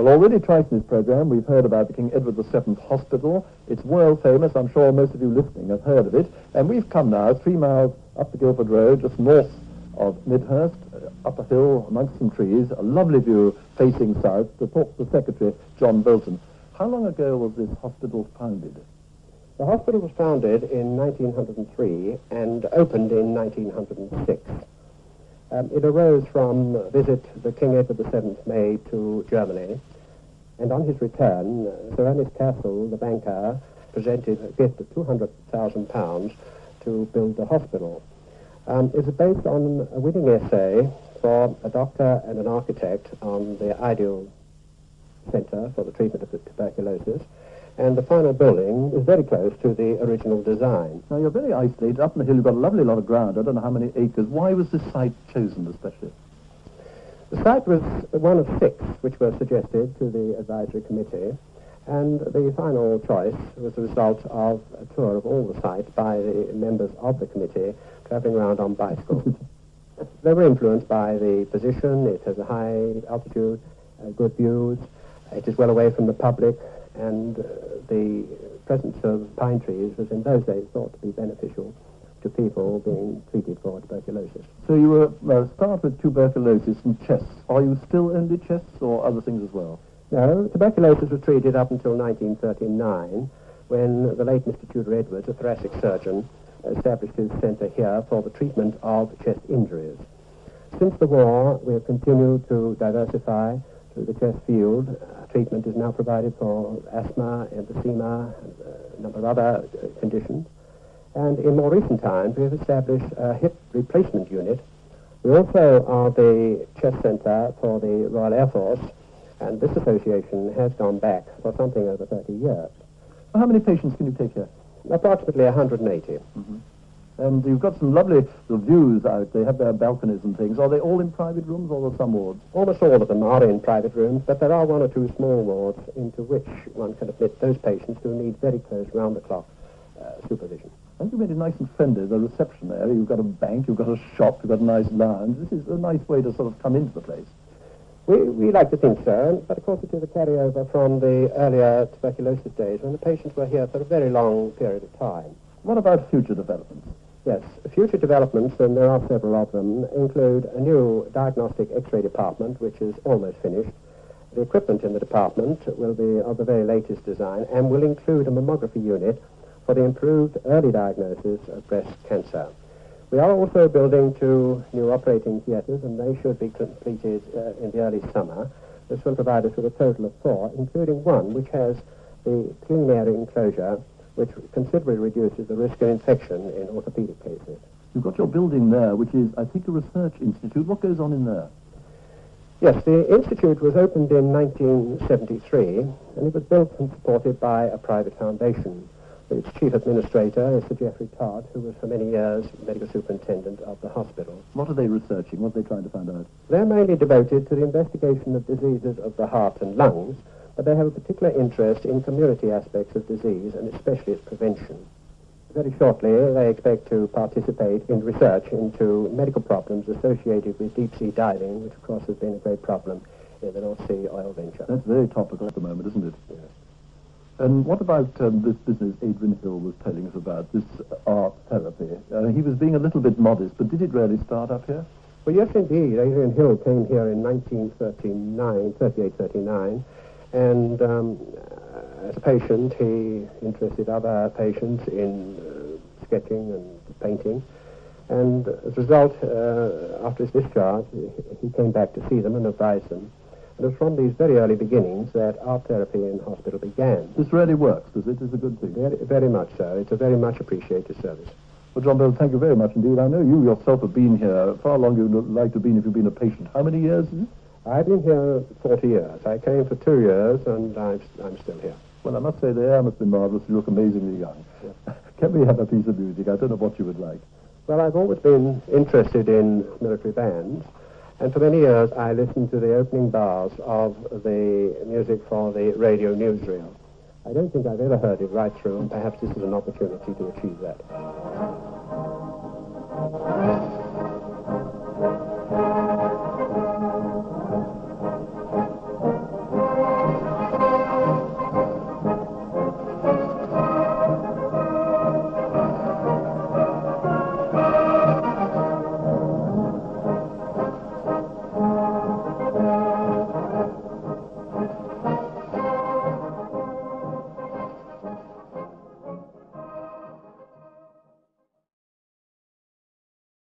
Well, already twice in this programme we've heard about the King Edward VII Hospital. It's world famous. I'm sure most of you listening have heard of it. And we've come now 3 miles up the Guildford Road, just north of Midhurst, up a hill amongst some trees, a lovely view facing south, to talk to the Secretary, John Boulton. How long ago was this hospital founded? The hospital was founded in 1903 and opened in 1906. It arose from a visit that King Edward VII made to Germany, and on his return, Sir Ernest Castle, the banker, presented a gift of £200,000 to build the hospital. It was based on a winning essay for a doctor and an architect on the ideal centre for the treatment of tuberculosis, and the final building is very close to the original design. Now, you're very isolated. Up on the hill, you've got a lovely lot of ground. I don't know how many acres. Why was this site chosen especially? The site was one of 6 which were suggested to the advisory committee, and the final choice was the result of a tour of all the site by the members of the committee travelling around on bicycles. They were influenced by the position. It has a high altitude, good views, it is well away from the public, and the presence of pine trees was in those days thought to be beneficial to people being treated for tuberculosis. So you were start with tuberculosis and chests. Are you still only chests or other things as well? No, tuberculosis was treated up until 1939, when the late Mr. Tudor Edwards, a thoracic surgeon, established his centre here for the treatment of chest injuries. Since the war, we have continued to diversify through the chest field. Treatment is now provided for asthma, emphysema, and a number of other conditions. And in more recent times, we have established a hip replacement unit. We also are the chest centre for the Royal Air Force, and this association has gone back for something over 30 years. How many patients can you take here? Approximately 180. Mm-hmm. And you've got some lovely views out. They have their balconies and things. Are they all in private rooms or are there some wards? Almost all of them are in private rooms, but there are 1 or 2 small wards into which one can admit those patients who need very close, round-the-clock supervision. I think you made it nice and friendly, the reception there. You've got a bank, you've got a shop, you've got a nice lounge. This is a nice way to sort of come into the place. We like to think so, but of course it is a carryover from the earlier tuberculosis days when the patients were here for a very long period of time. What about future developments? Yes, future developments, and there are several of them, include a new diagnostic X-ray department, which is almost finished. The equipment in the department will be of the very latest design and will include a mammography unit for the improved early diagnosis of breast cancer. We are also building 2 new operating theatres, and they should be completed in the early summer. This will provide us with a total of 4, including one which has the clean air enclosure, which considerably reduces the risk of infection in orthopedic cases. You've got your building there, which is, I think, a research institute. What goes on in there? Yes, the institute was opened in 1973, and it was built and supported by a private foundation. Its chief administrator is Sir Geoffrey Todd, who was for many years medical superintendent of the hospital. What are they researching? What are they trying to find out? They're mainly devoted to the investigation of diseases of the heart and lungs, but they have a particular interest in community aspects of disease, and especially its prevention. Very shortly, they expect to participate in research into medical problems associated with deep-sea diving, which, of course, has been a great problem in the North Sea oil venture. That's very topical at the moment, isn't it? Yes. And what about this business Adrian Hill was telling us about, this art therapy? He was being a little bit modest, but did it really start up here? Well, yes, indeed. Adrian Hill came here in 1938-39, and as a patient, he interested other patients in sketching and painting. And as a result, after his discharge, he came back to see them and advise them. And it was from these very early beginnings that art therapy in hospital began. This really works, does it? It's a good thing. Very, very much so. It's a very much appreciated service. Well, John Bell, thank you very much indeed. I know you yourself have been here far longer than you'd like to have been if you've been a patient. How many years is it? I've been here 40 years. I came for 2 years, and I'm still here. Well, I must say the air must be marvellous. You look amazingly young. Yeah. Can we have a piece of music? I don't know what you would like. Well, I've always been interested in military bands, and for many years I listened to the opening bars of the music for the radio newsreel. I don't think I've ever heard it right through, and perhaps this is an opportunity to achieve that.